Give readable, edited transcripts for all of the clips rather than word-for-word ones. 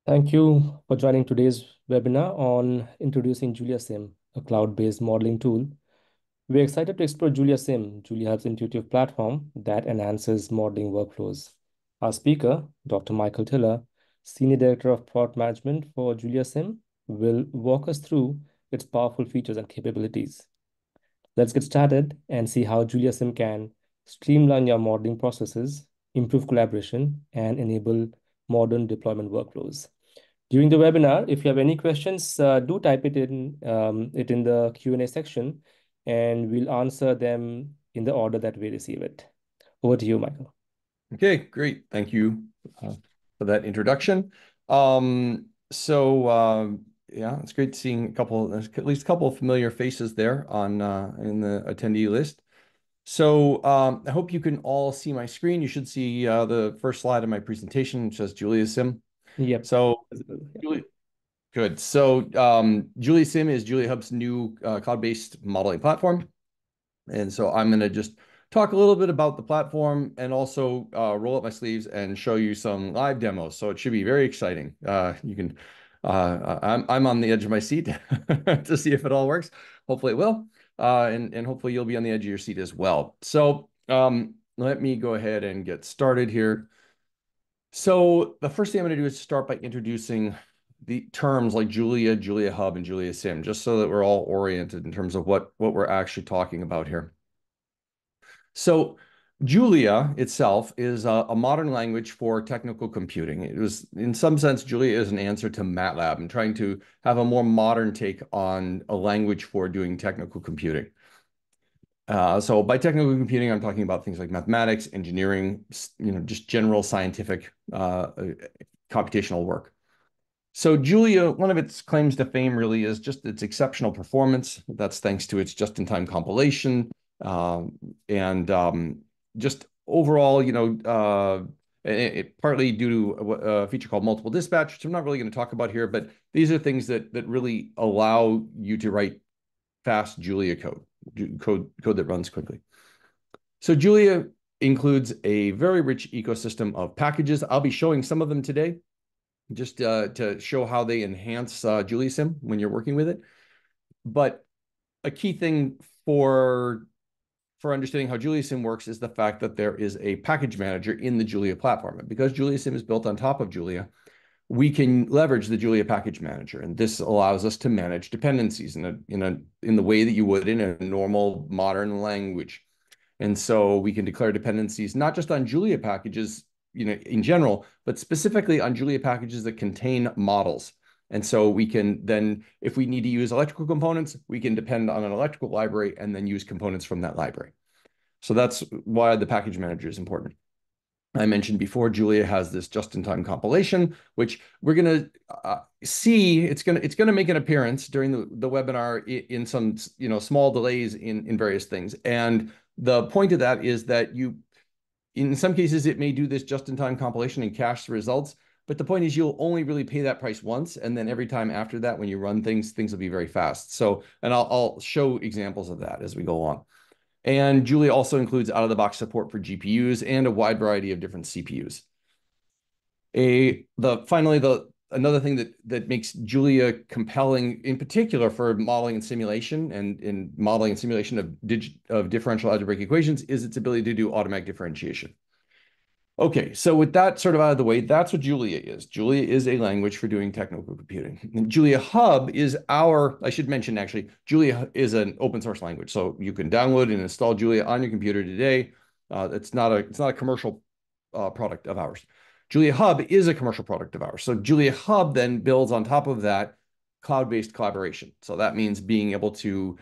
Thank you for joining today's webinar on introducing JuliaSim, a cloud-based modeling tool. We're excited to explore JuliaSim, JuliaHub's intuitive platform that enhances modeling workflows. Our speaker, Dr. Michael Tiller, Senior Director of Product Management for JuliaSim, will walk us through its powerful features and capabilities. Let's get started and see how JuliaSim can streamline your modeling processes, improve collaboration, and enable modern deployment workflows. During the webinar, if you have any questions, do type it in the Q&A section, and we'll answer them in the order that we receive it. Over to you, Michael. Okay, great. Thank you for that introduction. Yeah, it's great seeing at least a couple of familiar faces there on in the attendee list. So I hope you can all see my screen. You should see the first slide of my presentation, which says JuliaSim. Yep. So Yeah. good. So JuliaSim is JuliaHub's new cloud-based modeling platform. And so I'm going to just talk a little bit about the platform and also roll up my sleeves and show you some live demos. So it should be very exciting. I'm on the edge of my seat to see if it all works. Hopefully it will. And hopefully you'll be on the edge of your seat as well. So let me go ahead and get started here. So the first thing I'm going to do is start by introducing the terms like Julia, JuliaHub, and JuliaSim, just so that we're all oriented in terms of what we're actually talking about here. So Julia itself is a modern language for technical computing. It was, in some sense, Julia is an answer to MATLAB and trying to have a more modern take on a language for doing technical computing. So by technical computing, I'm talking about things like mathematics, engineering, just general scientific computational work. So Julia, one of its claims to fame really is just its exceptional performance. That's thanks to its just-in-time compilation and just overall, partly due to a feature called multiple dispatch, which I'm not really going to talk about here, but these are things that really allow you to write fast Julia code that runs quickly. So Julia includes a very rich ecosystem of packages. I'll be showing some of them today, just to show how they enhance JuliaSim when you're working with it. But a key thing for understanding how JuliaSim works is the fact that there is a package manager in the Julia platform. And because JuliaSim is built on top of Julia, we can leverage the Julia package manager. And this allows us to manage dependencies in the way that you would in a normal modern language. And so we can declare dependencies not just on Julia packages, in general, but specifically on Julia packages that contain models. And so we can then, if we need to use electrical components, we can depend on an electrical library and then use components from that library. So that's why the package manager is important. I mentioned before, Julia has this just-in-time compilation, which we're going to see. It's going to make an appearance during the webinar in some small delays in various things. And the point of that is that in some cases, it may do this just-in-time compilation and cache the results. But the point is you'll only really pay that price once. And then every time after that, when you run things will be very fast. So, and I'll show examples of that as we go along. And Julia also includes out-of-the-box support for GPUs and a wide variety of different CPUs. Another thing that makes Julia compelling, in particular for modeling and simulation, and in modeling and simulation of differential algebraic equations, is its ability to do automatic differentiation. Okay, so with that sort of out of the way, that's what Julia is. Julia is a language for doing technical computing. And JuliaHub is I should mention actually, Julia is an open source language. So you can download and install Julia on your computer today. It's not a commercial product of ours. JuliaHub is a commercial product of ours. So JuliaHub then builds on top of that cloud-based collaboration. So that means being able to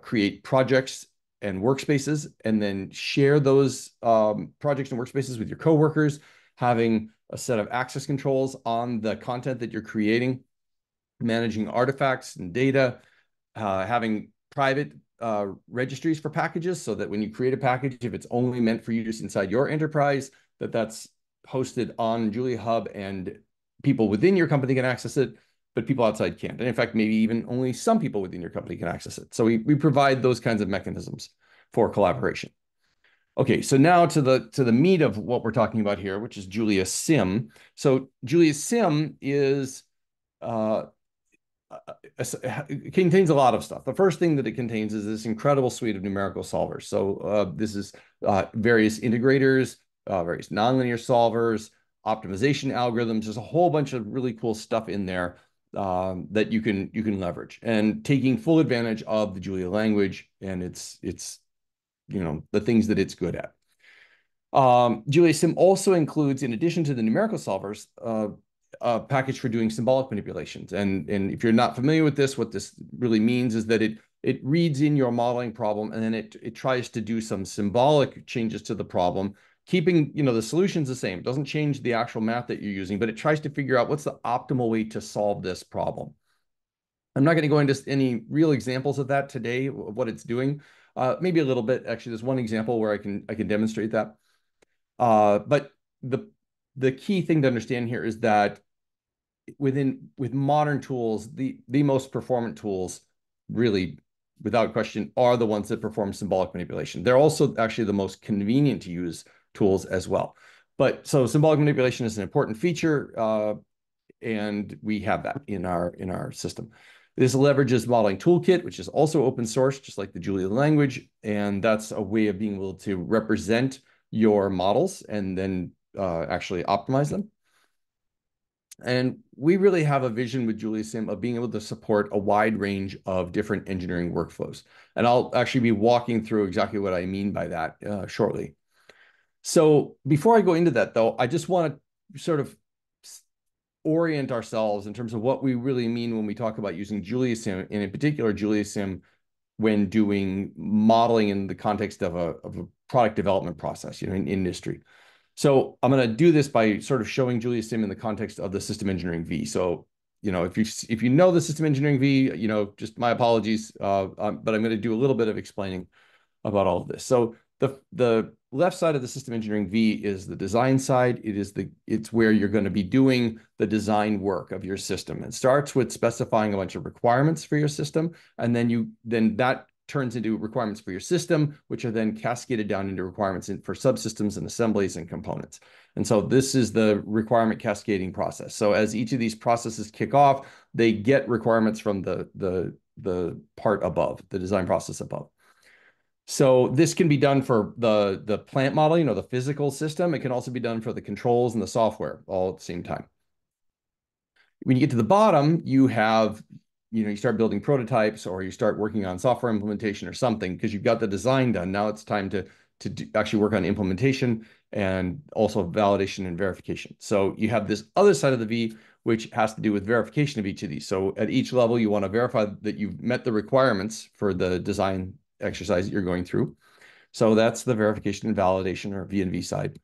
create projects and workspaces, and then share those projects and workspaces with your coworkers, having a set of access controls on the content that you're creating, managing artifacts and data, having private registries for packages so that when you create a package, if it's only meant for use inside your enterprise, that's hosted on JuliaHub and people within your company can access it, but people outside can't. And in fact, maybe even only some people within your company can access it. So we provide those kinds of mechanisms for collaboration. Okay, so now to the meat of what we're talking about here, which is JuliaSim. So JuliaSim is uh, it contains a lot of stuff. The first thing that it contains is this incredible suite of numerical solvers. So this is various integrators, various nonlinear solvers, optimization algorithms. There's a whole bunch of really cool stuff in there that you can leverage, and taking full advantage of the Julia language and its the things that it's good at. JuliaSim also includes, in addition to the numerical solvers, a package for doing symbolic manipulations. And if you're not familiar with this, what this really means is that it reads in your modeling problem, and then it tries to do some symbolic changes to the problem, keeping the solutions the same. It doesn't change the actual math that you're using, but it tries to figure out what's the optimal way to solve this problem. I'm not going to go into any real examples of that today, of what it's doing. Maybe a little bit. Actually, there's one example where I can demonstrate that. But the key thing to understand here is that with modern tools, the most performant tools, really, without question, are the ones that perform symbolic manipulation. They're also actually the most convenient to use tools as well. But so symbolic manipulation is an important feature, and we have that in our system. This leverages Modeling Toolkit, which is also open source, just like the Julia language, and that's a way of being able to represent your models and then actually optimize them. And we really have a vision with JuliaSim of being able to support a wide range of different engineering workflows. And I'll actually be walking through exactly what I mean by that shortly. So before I go into that, though, I just want to sort of orient ourselves in terms of what we really mean when we talk about using JuliaSim, and in particular JuliaSim when doing modeling in the context of a product development process, in industry. So I'm going to do this by sort of showing JuliaSim in the context of the system engineering V. So, if you know the system engineering V, just my apologies, but I'm going to do a little bit of explaining about all of this. So the left side of the system engineering V is the design side. It's where you're going to be doing the design work of your system. It starts with specifying a bunch of requirements for your system, and then that turns into requirements for your system, which are then cascaded down into requirements for subsystems and assemblies and components. And so this is the requirement cascading process. So as each of these processes kick off, they get requirements from the part above, the design process above. So this can be done for the plant model, the physical system. It can also be done for the controls and the software all at the same time. When you get to the bottom, you have, you start building prototypes, or you start working on software implementation or something, because you've got the design done. Now it's time to actually work on implementation and also validation and verification. So you have this other side of the V, which has to do with verification of each of these. So at each level, you want to verify that you've met the requirements for the design exercise that you're going through. So that's the verification and validation, or V&V side.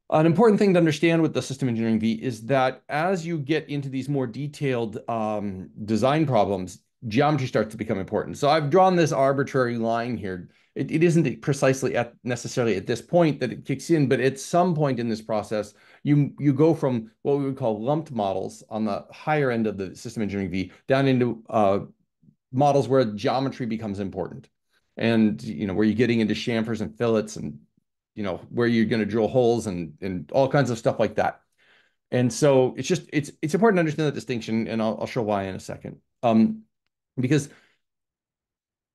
An important thing to understand with the system engineering V is that as you get into these more detailed design problems, geometry starts to become important. So I've drawn this arbitrary line here. It isn't precisely necessarily at this point that it kicks in, but at some point in this process, you go from what we would call lumped models on the higher end of the system engineering V down into models where geometry becomes important, and where you're getting into chamfers and fillets, and where you're going to drill holes and all kinds of stuff like that. And so it's important to understand that distinction, and I'll show why in a second. Because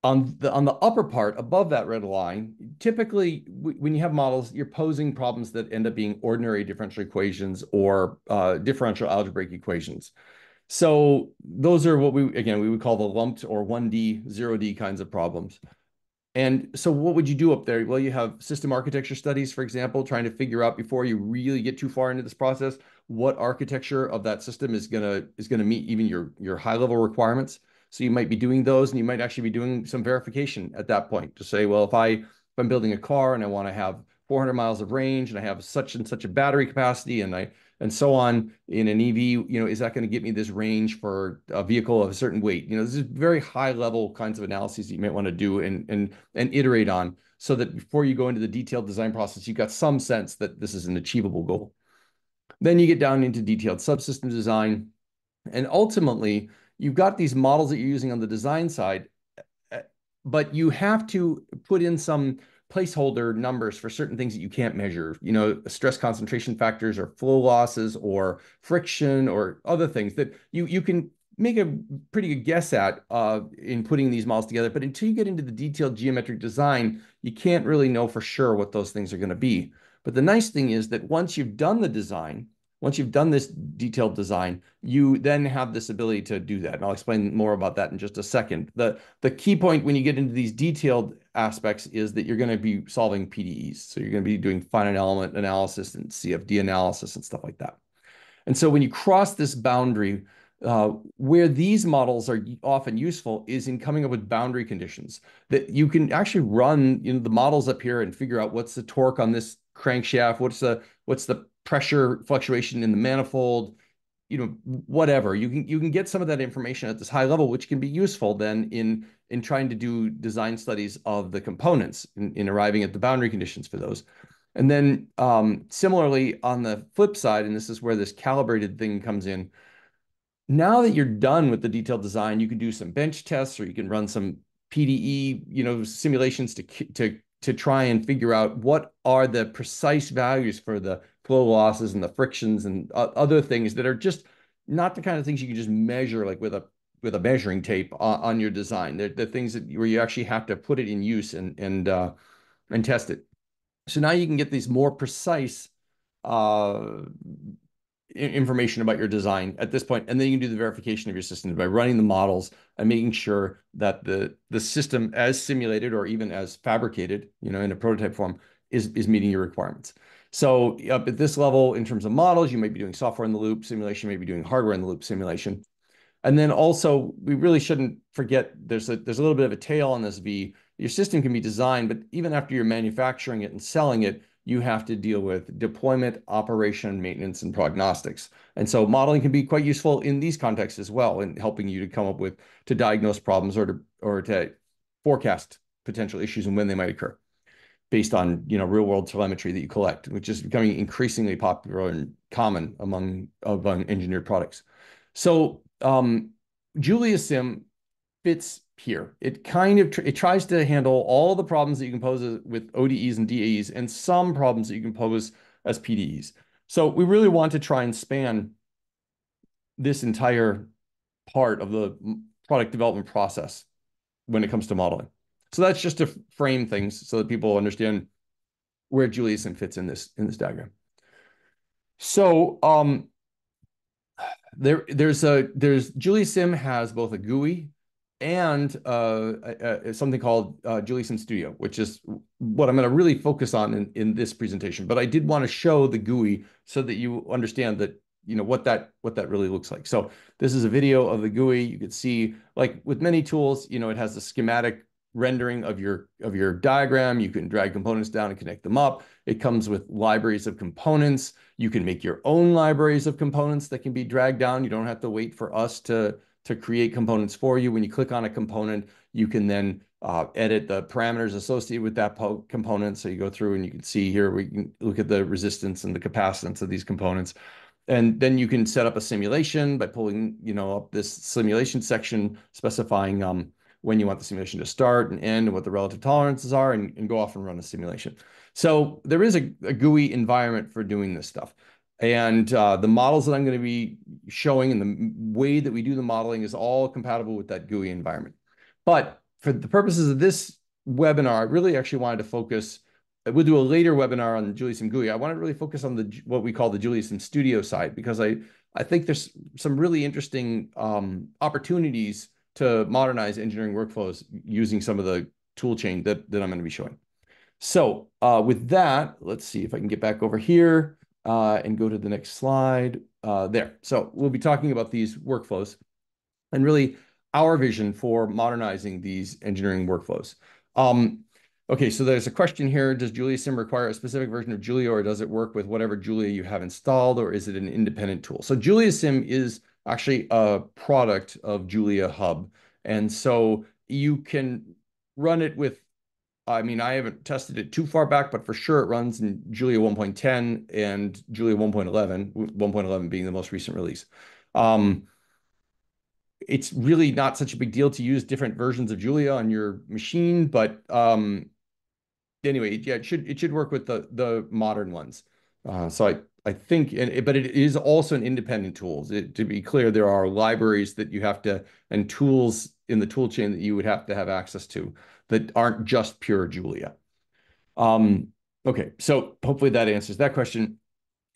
on the upper part above that red line, typically when you have models, you're posing problems that end up being ordinary differential equations or differential algebraic equations. So those are what we would call the lumped or 1D, 0D kinds of problems. And so what would you do up there? Well, you have system architecture studies, for example, trying to figure out, before you really get too far into this process, what architecture of that system is gonna meet even your high level requirements. So you might be doing those, and you might actually be doing some verification at that point to say, well, if I'm building a car and I want to have 400 miles of range, and I have such and such a battery capacity, and so on in an EV, is that going to get me this range for a vehicle of a certain weight? This is very high level kinds of analyses that you might want to do and iterate on, so that before you go into the detailed design process, you've got some sense that this is an achievable goal. Then you get down into detailed subsystem design, and ultimately you've got these models that you're using on the design side, but you have to put in some placeholder numbers for certain things that you can't measure, stress concentration factors or flow losses or friction or other things that you can make a pretty good guess at in putting these models together. But until you get into the detailed geometric design, you can't really know for sure what those things are going to be. But the nice thing is that once you've done the design, once you've done this detailed design, you then have this ability to do that. And I'll explain more about that in just a second. The key point when you get into these detailed aspects is that you're going to be solving PDEs. So you're going to be doing finite element analysis and CFD analysis and stuff like that. And so when you cross this boundary, where these models are often useful is in coming up with boundary conditions that you can actually run the models up here and figure out what's the torque on this crankshaft, what's the pressure fluctuation in the manifold, whatever. You can get some of that information at this high level, which can be useful then in trying to do design studies of the components in arriving at the boundary conditions for those. And then similarly, on the flip side, and this is where this calibrated thing comes in, now that you're done with the detailed design, you can do some bench tests or you can run some PDE, simulations to try and figure out what are the precise values for the flow losses and the frictions and other things that are just not the kind of things you can just measure like with a measuring tape on your design. They're things where you actually have to put it in use and test it. So now you can get these more precise information about your design at this point, and then you can do the verification of your system by running the models and making sure that the system as simulated or even as fabricated, in a prototype form is meeting your requirements. So up at this level, in terms of models, you might be doing software in the loop simulation, maybe doing hardware in the loop simulation. And then also, we really shouldn't forget there's a little bit of a tail on this V. Your system can be designed, but even after you're manufacturing it and selling it, you have to deal with deployment, operation, maintenance, and prognostics. And so modeling can be quite useful in these contexts as well, in helping you to come up with, to diagnose problems or to forecast potential issues and when they might occur based on, real world telemetry that you collect, which is becoming increasingly popular and common among engineered products. So JuliaSim fits here. It it tries to handle all the problems that you can pose with ODEs and DAEs and some problems that you can pose as PDEs. So we really want to try and span this entire part of the product development process when it comes to modeling. So that's just to frame things so that people understand where JuliaSim fits in this diagram. So there's JuliaSim has both a GUI and something called JuliaSim Studio, which is what I'm going to really focus on in this presentation. But I did want to show the GUI so that you understand that what that really looks like. So this is a video of the GUI. You could see, like with many tools, it has the schematic rendering of your diagram. You can drag components down and connect them up. It comes with libraries of components. You can make your own libraries of components that can be dragged down. You don't have to wait for us to create components for you. When you click on a component, you can then edit the parameters associated with that component. So you go through and you can see here, we can look at the resistance and the capacitance of these components. And then you can set up a simulation by pulling, up this simulation section, specifying when you want the simulation to start and end and what the relative tolerances are, and go off and run a simulation. So there is a GUI environment for doing this stuff. And the models that I'm going to be showing and the way that we do the modeling is all compatible with that GUI environment. But for the purposes of this webinar, I really actually wanted to focus. We'll do a later webinar on the JuliaSim GUI. I want to really focus on what we call the JuliaSim Studio side, because I think there's some really interesting opportunities to modernize engineering workflows using some of the tool chain that I'm going to be showing. So with that, let's see if I can get back over here and go to the next slide there. So we'll be talking about these workflows and really our vision for modernizing these engineering workflows. Okay, so there's a question here. Does JuliaSim require a specific version of Julia, or does it work with whatever Julia you have installed, or is it an independent tool? So JuliaSim is actually a product of JuliaHub. And so you can run it with, I haven't tested it too far back, but for sure it runs in Julia 1.10 and Julia 1.11, 1.11 being the most recent release. It's really not such a big deal to use different versions of Julia on your machine, but anyway, yeah, it should work with the modern ones. So I think, but it is also an independent tool. To be clear, there are libraries that you have to and tools in the tool chain that you would have to have access to that aren't just pure Julia. Okay, so hopefully that answers that question.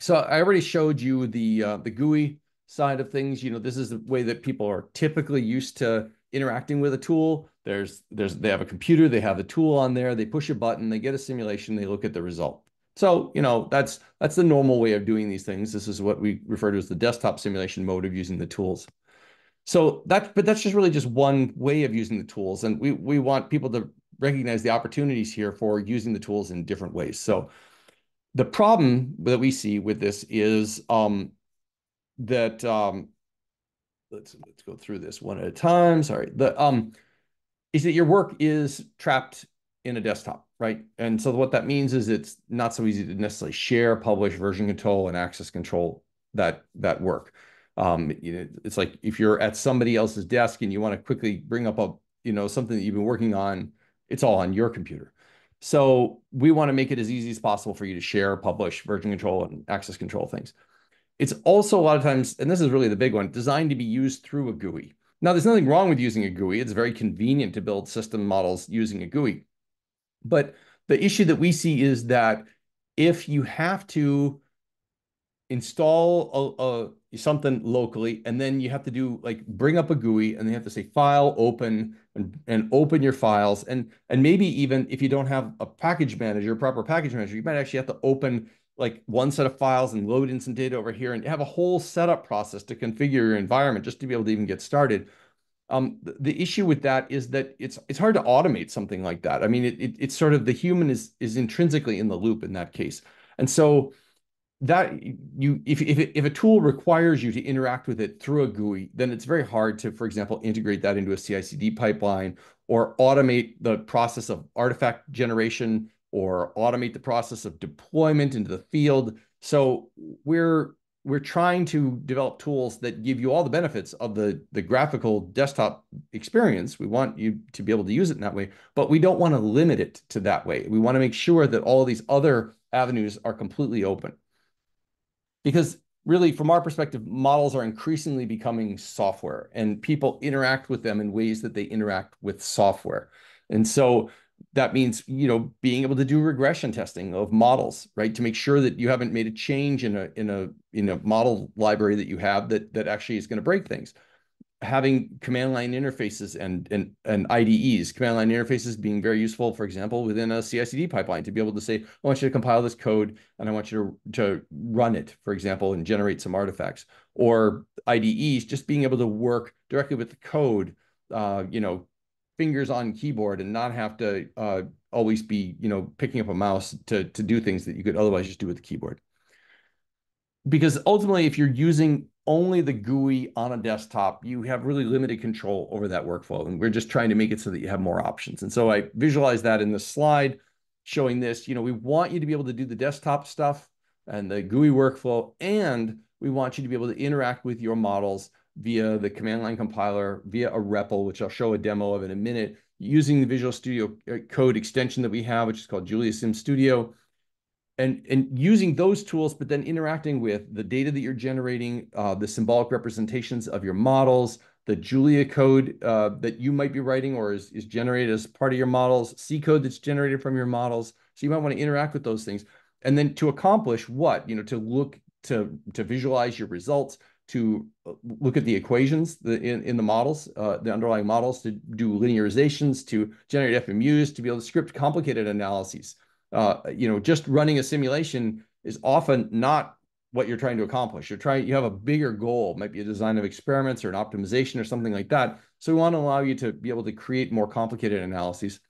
So I already showed you the GUI side of things. This is the way that people are typically used to interacting with a tool. They have a computer, they have a tool on there, they push a button, they get a simulation, they look at the result. So, that's the normal way of doing these things. This is what we refer to as the desktop simulation mode of using the tools. So but that's just really just one way of using the tools. And we want people to recognize the opportunities here for using the tools in different ways. So the problem that we see with this is that let's go through this one at a time. Sorry. Is that your work is trapped in a desktop, right? And so what that means is it's not so easy to necessarily share, publish, version control, and access control that work. It's like if you're at somebody else's desk and you want to quickly bring up something that you've been working on, it's all on your computer. So we want to make it as easy as possible for you to share, publish, version control, and access control things. It's also a lot of times, and this is really the big one, designed to be used through a GUI. Now, there's nothing wrong with using a GUI. It's very convenient to build system models using a GUI. But the issue that we see is that if you have to install something locally, and then you have to do like bring up a GUI, and they have to say file, open, and open your files. And maybe even if you don't have a package manager, proper package manager, you might actually have to open like one set of files and load in some data over here and have a whole setup process to configure your environment just to be able to even get started. The issue with that is that it's hard to automate something like that. I mean, it's sort of the human is intrinsically in the loop in that case. And so that if a tool requires you to interact with it through a GUI, then it's very hard to, for example, integrate that into a CI/CD pipeline or automate the process of artifact generation or automate the process of deployment into the field. So we're trying to develop tools that give you all the benefits of the graphical desktop experience. We want you to be able to use it in that way, but we don't want to limit it to that way. We want to make sure that all these other avenues are completely open. Because really, from our perspective, models are increasingly becoming software, and people interact with them in ways that they interact with software. And so that means, being able to do regression testing of models, right? To make sure that you haven't made a change in a model library that you have that actually is going to break things. Having command line interfaces and IDEs, command line interfaces being very useful, for example, within a CI/CD pipeline to be able to say, I want you to compile this code and I want you to run it, for example, and generate some artifacts. Or IDEs, just being able to work directly with the code, fingers on keyboard and not have to always be, picking up a mouse to do things that you could otherwise just do with the keyboard. Because ultimately, if you're using only the GUI on a desktop, you have really limited control over that workflow. And we're just trying to make it so that you have more options. And so I visualize that in this slide showing this. We want you to be able to do the desktop stuff and the GUI workflow, and we want you to be able to interact with your models via the command line compiler, via a REPL, which I'll show a demo of in a minute, using the Visual Studio Code extension that we have, which is called JuliaSim Studio. And using those tools, but then interacting with the data that you're generating, the symbolic representations of your models, the Julia code that you might be writing or is generated as part of your models, C code that's generated from your models. So you might want to interact with those things. And then to accomplish what? To look to visualize your results, to look at the equations in the models, the underlying models, to do linearizations, to generate FMUs, to be able to script complicated analyses. Just running a simulation is often not what you're trying to accomplish. You have a bigger goal, might be a design of experiments or an optimization or something like that. So we want to allow you to be able to create more complicated analyses.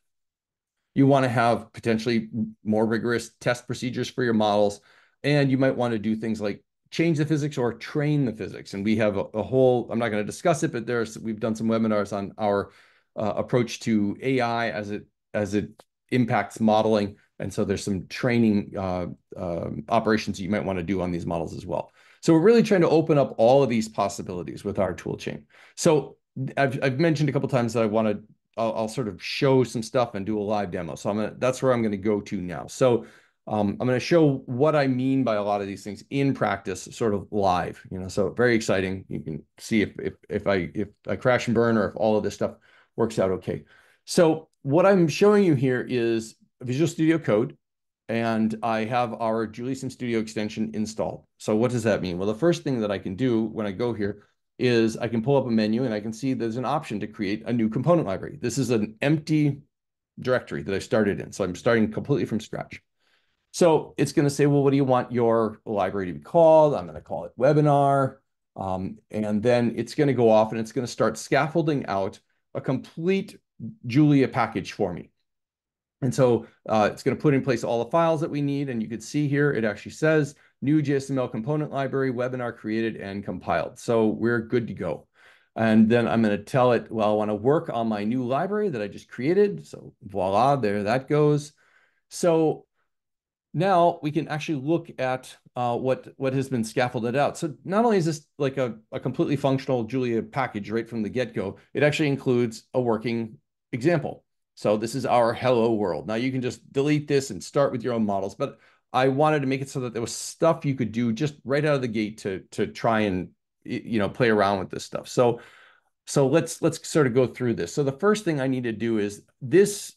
You want to have potentially more rigorous test procedures for your models. And you might want to do things like change the physics or train the physics. And we have a whole, I'm not going to discuss it, but we've done some webinars on our approach to AI as it impacts modeling. And so there's some training operations you might want to do on these models as well. So we're really trying to open up all of these possibilities with our tool chain. So I've mentioned a couple of times that I want to I'll sort of show some stuff and do a live demo. So that's where I'm going to go to now. So I'm going to show what I mean by a lot of these things in practice, sort of live, so very exciting. You can see if I crash and burn or if all of this stuff works out okay. So what I'm showing you here is Visual Studio Code, and I have our JuliaSim Studio extension installed. So what does that mean? Well, the first thing that I can do when I go here is I can pull up a menu and I can see there's an option to create a new component library. This is an empty directory that I started in. So I'm starting completely from scratch. So it's going to say, well, what do you want your library to be called? I'm going to call it webinar. And then it's going to go off and it's going to start scaffolding out a complete Julia package for me. And so it's going to put in place all the files that we need. And you can see here, it actually says new JSML component library, webinar created and compiled. So we're good to go. And then I'm going to tell it, well, I want to work on my new library that I just created. So voila, there that goes. So now we can actually look at what has been scaffolded out. So not only is this like a completely functional Julia package right from the get-go, it actually includes a working example. So this is our hello world. Now you can just delete this and start with your own models, but I wanted to make it so that there was stuff you could do just right out of the gate to try and play around with this stuff. So let's sort of go through this. So the first thing I need to do is this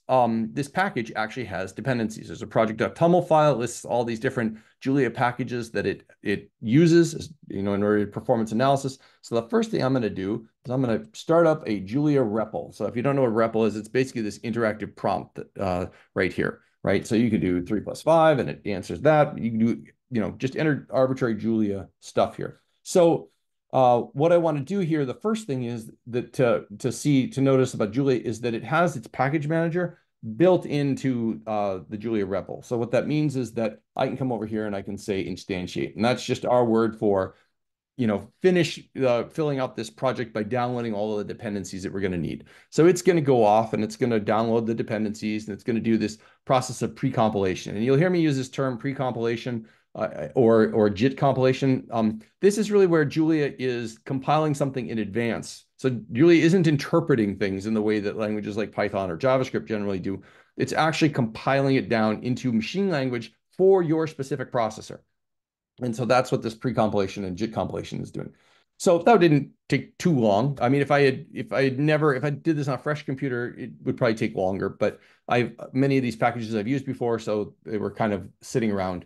package actually has dependencies. There's a project.tuml file, it lists all these different Julia packages that it uses, in order to performance analysis. So the first thing I'm going to do is I'm going to start up a Julia REPL. So if you don't know what REPL is, it's basically this interactive prompt that, right here, right? So you can do 3 + 5 and it answers that. You can do, just enter arbitrary Julia stuff here. So what I want to do here, the first thing is that to notice about Julia is that it has its package manager built into the Julia REPL. So what that means is that I can come over here and I can say instantiate, and that's just our word for, finish filling out this project by downloading all of the dependencies that we're going to need. So it's going to go off and it's going to download the dependencies and it's going to do this process of pre-compilation. And you'll hear me use this term pre-compilation or JIT compilation. This is really where Julia is compiling something in advance. So Julia isn't interpreting things in the way that languages like Python or JavaScript generally do. It's actually compiling it down into machine language for your specific processor. And so that's what this pre-compilation and JIT compilation is doing. So that didn't take too long. I mean, if I did this on a fresh computer, it would probably take longer, but many of these packages I've used before, so they were kind of sitting around.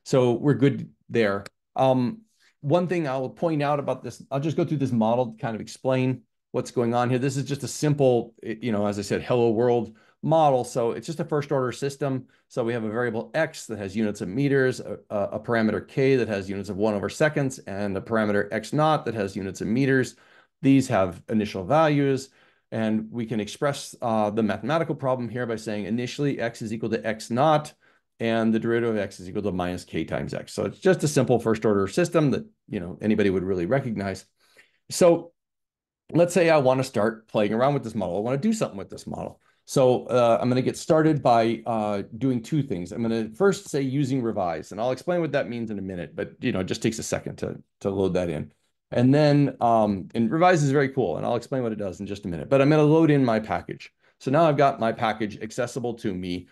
So we're good there. One thing I'll point out about this, I'll just go through this model to kind of explain what's going on here. This is just a simple, as I said, hello world model. So it's just a first order system. So we have a variable x that has units of meters, a parameter k that has units of 1/seconds, and a parameter x naught that has units of meters. These have initial values, and we can express the mathematical problem here by saying initially x is equal to x naught, and the derivative of x is equal to minus k times x. So it's just a simple first order system that anybody would really recognize. So let's say I want to start playing around with this model. I want to do something with this model. So I'm going to get started by doing two things. I'm going to first say using revise, and I'll explain what that means in a minute, but it just takes a second to load that in. And then and revise is very cool, and I'll explain what it does in just a minute, but I'm going to load in my package. So now I've got my package accessible to me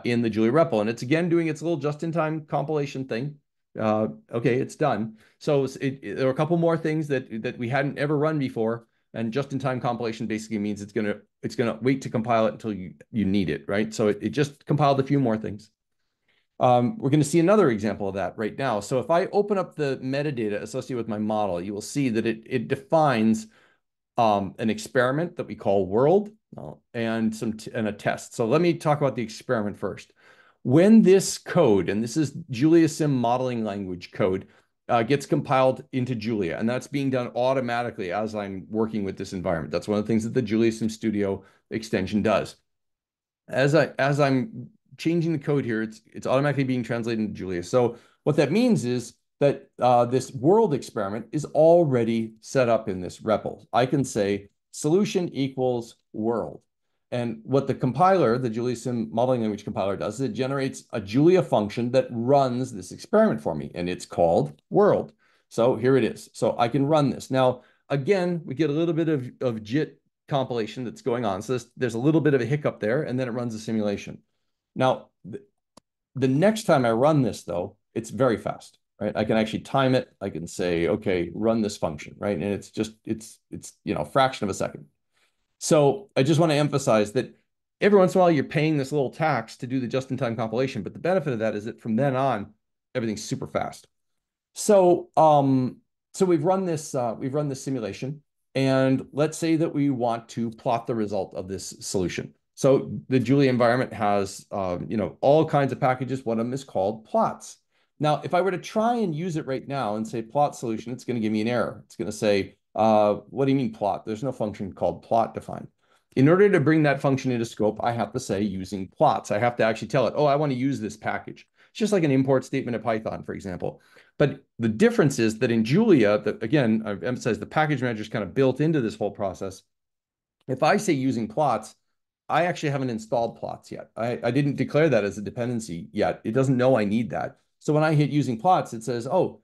in the Julia REPL, and it's again doing its little just-in-time compilation thing. Okay, it's done. So there are a couple more things that we hadn't ever run before. And just-in-time compilation basically means it's gonna wait to compile it until you need it, right? So it just compiled a few more things. We're going to see another example of that right now. So if I open up the metadata associated with my model, you will see that it defines an experiment that we call world and a test. So let me talk about the experiment first. When this code, and this is JuliaSim modeling language code, gets compiled into Julia, and that's being done automatically as I'm working with this environment. That's one of the things that the JuliaSim Studio extension does. As I'm changing the code here, it's automatically being translated into Julia. So what that means is that this world experiment is already set up in this REPL. I can say solution equals world. And what the compiler, the JuliaSim modeling language compiler does, is it generates a Julia function that runs this experiment for me, and it's called world. So here it is. So I can run this. Now, again, we get a little bit of JIT compilation that's going on. So there's a little bit of a hiccup there, and then it runs a simulation. Now, the next time I run this, though, it's very fast, right? I can actually time it. I can say, okay, run this function, right? And it's a fraction of a second. So I just want to emphasize that every once in a while you're paying this little tax to do the just-in-time compilation, but the benefit of that is that from then on, everything's super fast. So we've run this simulation, and let's say that we want to plot the result of this solution. So the Julia environment has all kinds of packages. One of them is called plots. Now, if I were to try and use it right now and say plot solution, it's going to give me an error. It's going to say, what do you mean plot? There's no function called plot defined. In order to bring that function into scope, I have to say using plots. I have to actually tell it, oh, I want to use this package. It's just like an import statement of Python, for example. But the difference is that in Julia, that again, I've emphasized the package manager is kind of built into this whole process. If I say using plots, I actually haven't installed plots yet. I didn't declare that as a dependency yet. It doesn't know I need that. So when I hit using plots, it says, oh,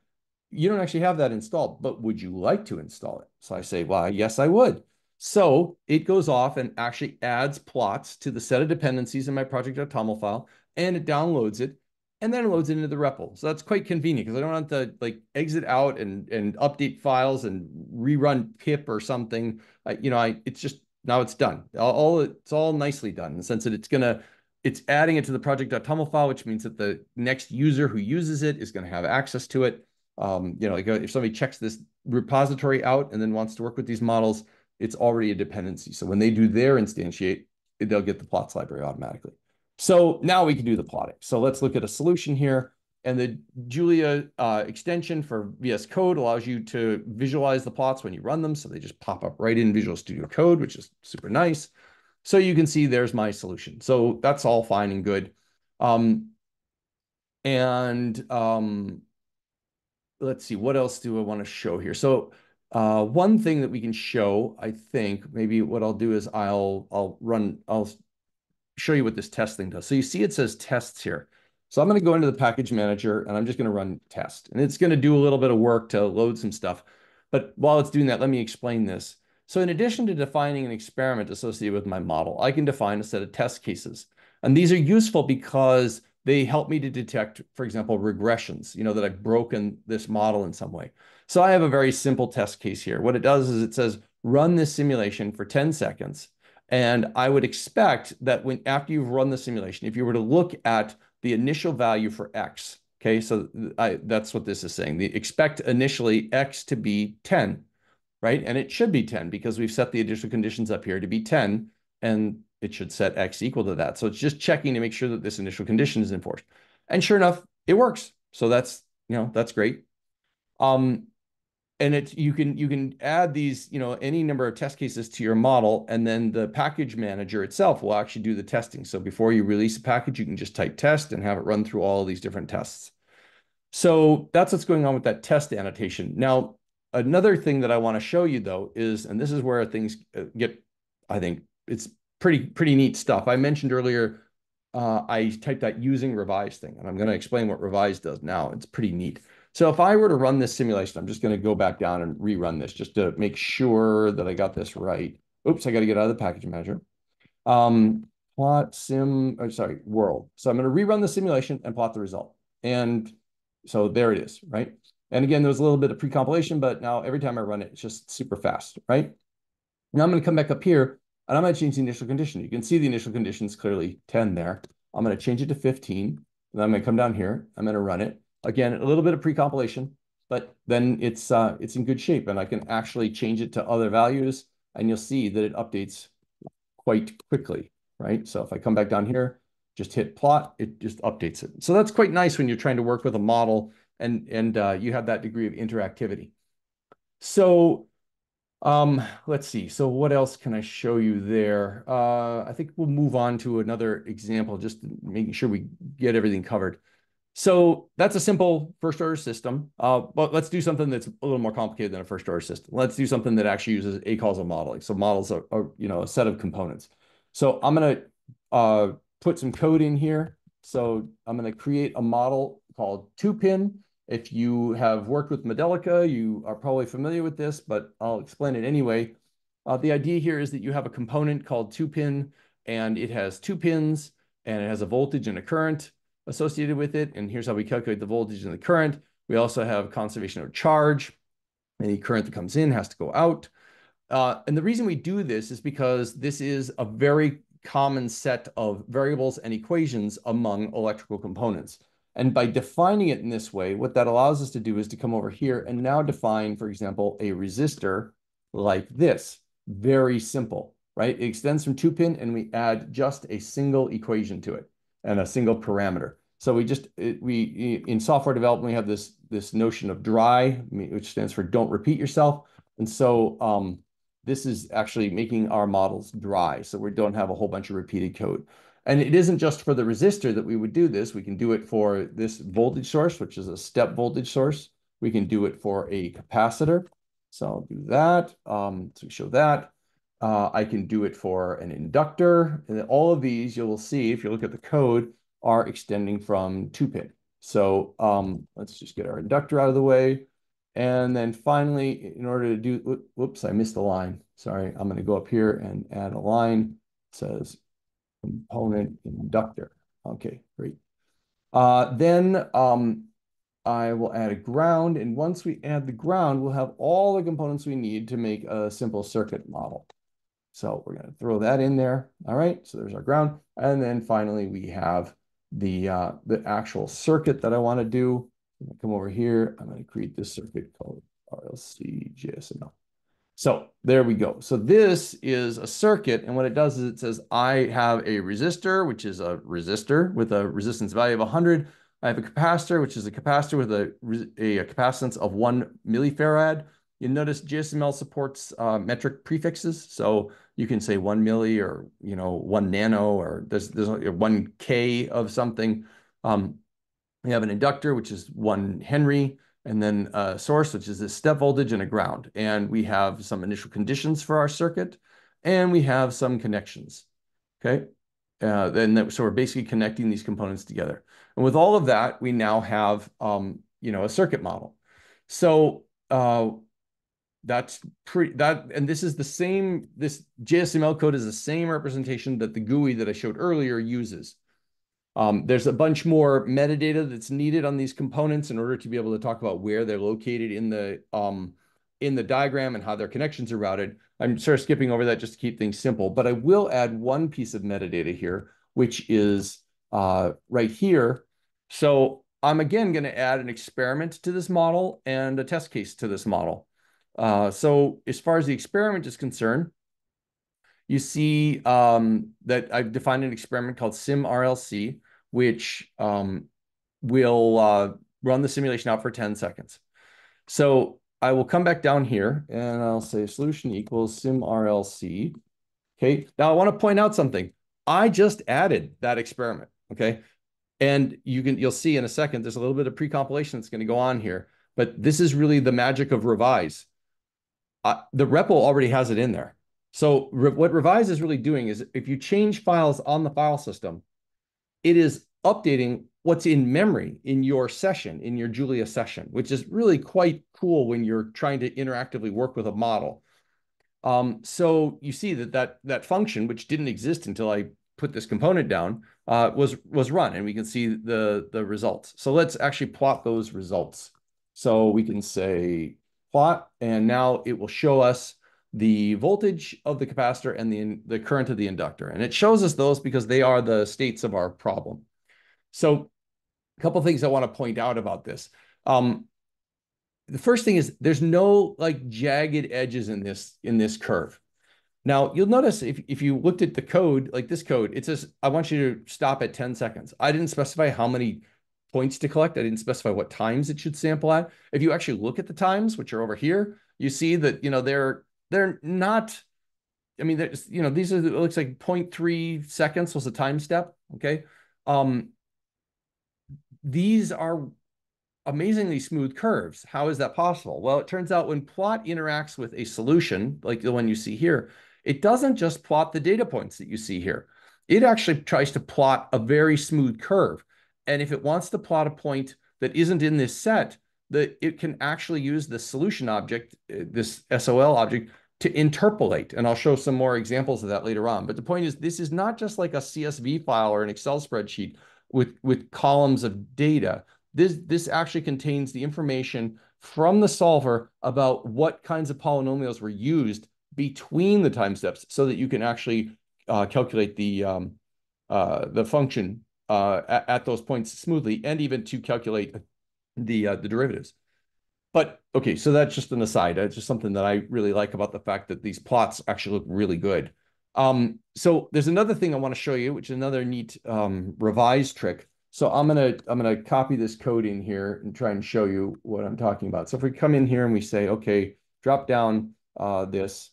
you don't actually have that installed, but would you like to install it? So I say, well, yes, I would. So it goes off and actually adds plots to the set of dependencies in my project.toml file, and it downloads it, and then it loads it into the REPL. So that's quite convenient because I don't have to like exit out and update files and rerun pip or something. It's just now it's done. It's all nicely done in the sense that it's adding it to the project.toml file, which means that the next user who uses it is going to have access to it. Like if somebody checks this repository out and then wants to work with these models, it's already a dependency. So when they do their instantiate, they'll get the plots library automatically. So now we can do the plotting. So let's look at a solution here. And the Julia extension for VS Code allows you to visualize the plots when you run them. So they just pop up right in Visual Studio Code, which is super nice. So you can see there's my solution. So that's all fine and good. Let's see, what else do I want to show here? So one thing that we can show, I think, maybe what I'll do is I'll show you what this test thing does. So you see it says tests here. So I'm going to go into the package manager and I'm just going to run test. And it's going to do a little bit of work to load some stuff. But while it's doing that, let me explain this. So in addition to defining an experiment associated with my model, I can define a set of test cases. And these are useful because they help me to detect, for example, regressions, that I've broken this model in some way. So I have a very simple test case here. What it does is it says, run this simulation for 10 seconds. And I would expect that after you've run the simulation, if you were to look at the initial value for X, okay, so that's what this is saying. Expect initially X to be 10, right? And it should be 10 because we've set the additional conditions up here to be 10, and it should set X equal to that. So it's just checking to make sure that this initial condition is enforced. And sure enough, it works. So that's great. And you can add these, any number of test cases to your model, and then the package manager itself will actually do the testing. So before you release a package, you can just type test and have it run through all these different tests. So that's what's going on with that test annotation. Now, another thing that I want to show you though is, and this is where things get, I think it's pretty neat stuff. I mentioned earlier, I typed that using revise thing, and I'm going to explain what revise does now. It's pretty neat. So if I were to run this simulation, I'm just going to go back down and rerun this just to make sure that I got this right. Oops, I got to get out of the package manager. Plot sim, world. So I'm going to rerun the simulation and plot the result. And so there it is, right? And again, there's a little bit of pre-compilation, but now every time I run it, it's just super fast, right? Now I'm going to come back up here and I'm going to change the initial condition. You can see the initial condition is clearly 10 there. I'm going to change it to 15. And then I'm going to come down here. I'm going to run it. Again, a little bit of pre-compilation, but then it's in good shape, and I can actually change it to other values, and you'll see that it updates quite quickly, right? So if I come back down here, just hit plot, it just updates it. So that's quite nice when you're trying to work with a model and you have that degree of interactivity. So let's see. So what else can I show you there? I think we'll move on to another example, just making sure we get everything covered. So that's a simple first order system, but let's do something that's a little more complicated than a first order system. Let's do something that actually uses ACALs modeling. So models are a set of components. So I'm going to put some code in here. So I'm going to create a model called 2-pin. If you have worked with Modelica, you are probably familiar with this, but I'll explain it anyway. The idea here is that you have a component called 2-pin, and it has 2 pins, and it has a voltage and a current associated with it. And here's how we calculate the voltage and the current. We also have conservation of charge. Any current that comes in has to go out. And the reason we do this is because this is a very common set of variables and equations among electrical components. And by defining it in this way, what that allows us to do is to come over here and now define, for example, a resistor like this. Very simple, right? It extends from 2-pin, and we add just a single equation to it and a single parameter. So in software development, we have this notion of dry, which stands for don't repeat yourself. And so this is actually making our models dry, so we don't have a whole bunch of repeated code. And it isn't just for the resistor that we would do this. We can do it for this voltage source, which is a step voltage source. We can do it for a capacitor. So I'll do that. So show that. I can do it for an inductor. And all of these, you'll see, if you look at the code, are extending from 2-pin. So let's just get our inductor out of the way. And then finally, in order to do, whoops, I missed a line. Sorry, I'm going to go up here and add a line. It says component inductor. Okay, great. Then I will add a ground. And once we add the ground, we'll have all the components we need to make a simple circuit model. So we're going to throw that in there. All right, so there's our ground. And then finally, we have the actual circuit that I want to do. I'm going to come over here. I'm going to create this circuit called RLC JSML. So there we go. So this is a circuit, and what it does is it says I have a resistor, which is a resistor with a resistance value of 100. I have a capacitor, which is a capacitor with a capacitance of 1 millifarad. You notice JSML supports metric prefixes, so you can say 1 milli or 1 nano, or there's 1 K of something. We have an inductor, which is 1 Henry, and then a source, which is this step voltage, and a ground. And we have some initial conditions for our circuit, and we have some connections. Okay, so we're basically connecting these components together. And with all of that, we now have a circuit model. So that's and this is the same. This JSML code is the same representation that the GUI that I showed earlier uses. There's a bunch more metadata that's needed on these components in order to be able to talk about where they're located in the diagram and how their connections are routed. I'm sort of skipping over that just to keep things simple, but I will add one piece of metadata here, which is right here. So I'm again going to add an experiment to this model and a test case to this model. So as far as the experiment is concerned, you see that I've defined an experiment called SimRLC, which will run the simulation out for 10 seconds. So I will come back down here and I'll say solution equals SimRLC. Okay, now I want to point out something. I just added that experiment, okay? And you'll see in a second, there's a little bit of pre-compilation that's going to go on here, but this is really the magic of revise. The REPL already has it in there. So what revise is really doing is if you change files on the file system, it is updating what's in memory in your session, in your Julia session, which is really quite cool when you're trying to interactively work with a model. So you see that function, which didn't exist until I put this component down, was run, and we can see the results. So let's actually plot those results. So we can say plot, and now it will show us the voltage of the capacitor and the current of the inductor. And it shows us those because they are the states of our problem. So a couple of things I want to point out about this. The first thing is there's no like jagged edges in this curve. Now you'll notice if you looked at the code, like this code, it says, I want you to stop at 10 seconds. I didn't specify how many points to collect. I didn't specify what times it should sample at. If you actually look at the times, which are over here, you see that, they're not, I mean, there's, these are, it looks like 0.3 seconds was a time step. Okay. These are amazingly smooth curves. How is that possible? Well, it turns out when plot interacts with a solution, like the one you see here, it doesn't just plot the data points that you see here. It actually tries to plot a very smooth curve. And if it wants to plot a point that isn't in this set, it can actually use the solution object, this SOL object, to interpolate. And I'll show some more examples of that later on. But the point is, this is not just like a CSV file or an Excel spreadsheet with columns of data. This actually contains the information from the solver about what kinds of polynomials were used between the time steps so that you can actually calculate the function at those points smoothly, and even to calculate the derivatives. But okay, so that's just an aside. It's just something that I really like about the fact that these plots actually look really good. So there's another thing I want to show you, which is another neat revise trick. So I'm gonna copy this code in here and try and show you what I'm talking about. So if we come in here and we say, okay, drop down this.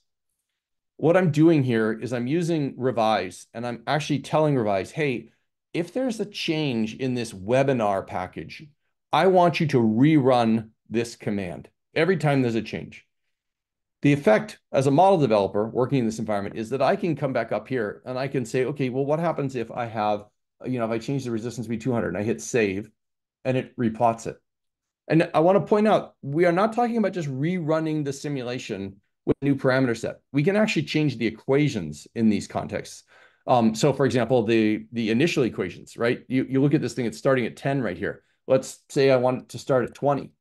What I'm doing here is I'm using revise, and I'm actually telling revise, hey, if there's a change in this webinar package, I want you to rerun this command every time there's a change. The effect as a model developer working in this environment is that I can come back up here and I can say, okay, well, what happens if I have, if I change the resistance to be 200 and I hit save and it replots it? And I want to point out, we are not talking about just rerunning the simulation with a new parameter set. We can actually change the equations in these contexts. So for example, the initial equations, right? You look at this thing, it's starting at 10 right here. Let's say I want it to start at 20.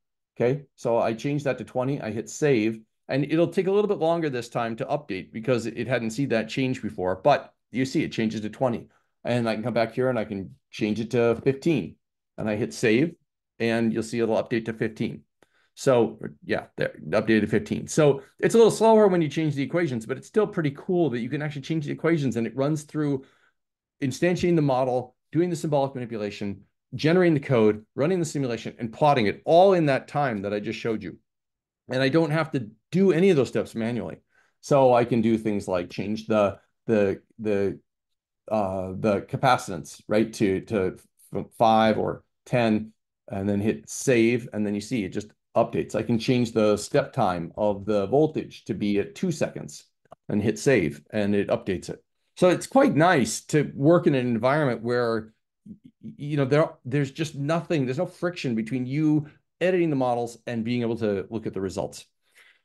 Okay, so I change that to 20, I hit save, and it'll take a little bit longer this time to update because it hadn't seen that change before, but you see it changes to 20. And I can come back here and I can change it to 15. And I hit save, and you'll see it'll update to 15. So yeah, there, updated to 15. So it's a little slower when you change the equations, but it's still pretty cool that you can actually change the equations and it runs through instantiating the model, doing the symbolic manipulation, generating the code, running the simulation, and plotting it all in that time that I just showed you. And I don't have to do any of those steps manually. So I can do things like change the capacitance, right, to 5 or 10, and then hit save, and then you see it just updates. I can change the step time of the voltage to be at 2 seconds and hit save, and it updates it. So it's quite nice to work in an environment where there's just nothing, there's no friction between you editing the models and being able to look at the results.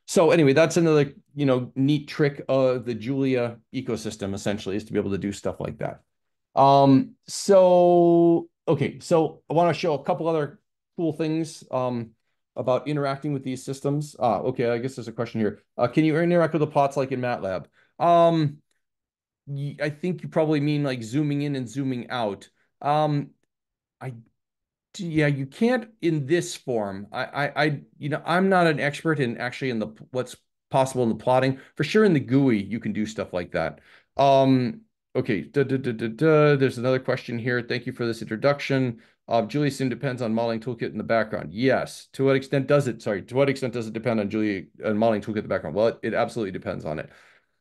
So anyway, that's another neat trick of the Julia ecosystem, essentially, is to be able to do stuff like that. Okay, so I want to show a couple other cool things about interacting with these systems. Okay, I guess there's a question here. Can you interact with the plots like in MATLAB? I think you probably mean like zooming in and zooming out. I Yeah, you can't in this form. I'm not an expert in actually in the what's possible in the plotting. For sure, in the GUI, you can do stuff like that. Okay, there's another question here. Thank you for this introduction. JuliaSim depends on Modeling Toolkit in the background. Yes. To what extent does it? Sorry, to what extent does it depend on Modeling Toolkit in the background? Well, it absolutely depends on it.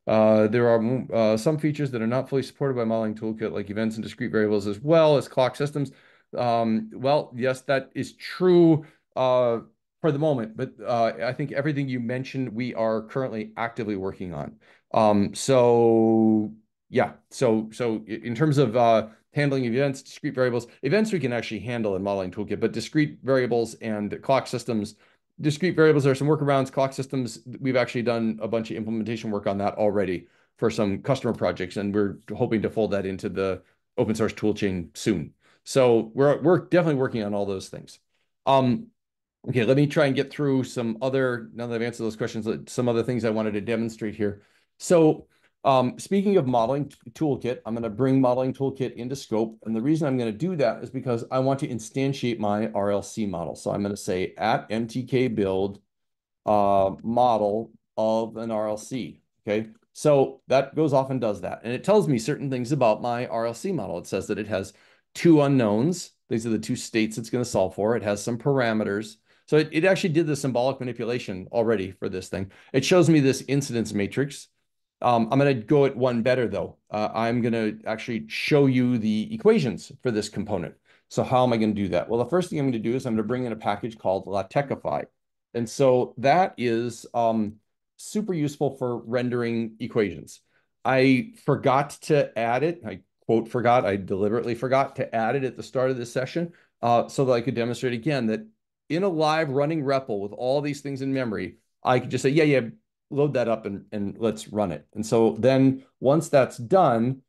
There are some features that are not fully supported by Modeling Toolkit, like events and discrete variables, as well as clock systems. Well, yes, that is true for the moment, but I think everything you mentioned, we are currently actively working on. So yeah, so in terms of handling events, discrete variables, events we can actually handle in Modeling Toolkit, but discrete variables and clock systems, discrete variables, there are some workarounds. Clock systems, we've actually done a bunch of implementation work on that already for some customer projects, and we're hoping to fold that into the open source toolchain soon. So we're definitely working on all those things. Okay, let me try and get through some other, now that I've answered those questions, some other things I wanted to demonstrate here. So speaking of Modeling Toolkit, I'm going to bring Modeling Toolkit into scope. And the reason I'm going to do that is because I want to instantiate my RLC model. So I'm going to say at mtk build model of an RLC. Okay, so that goes off and does that. And it tells me certain things about my RLC model. It says that it has 2 unknowns. These are the 2 states it's going to solve for. It has some parameters. So it actually did the symbolic manipulation already for this thing. It shows me this incidence matrix. I'm going to go at one better, though. I'm going to actually show you the equations for this component. So how am I going to do that? Well, the first thing I'm going to do is I'm going to bring in a package called LaTeXify. And so that is super useful for rendering equations. I forgot to add it. I quote forgot. I deliberately forgot to add it at the start of this session so that I could demonstrate again that in a live running REPL with all these things in memory, I could just say, yeah, load that up and let's run it. And so then once that's done,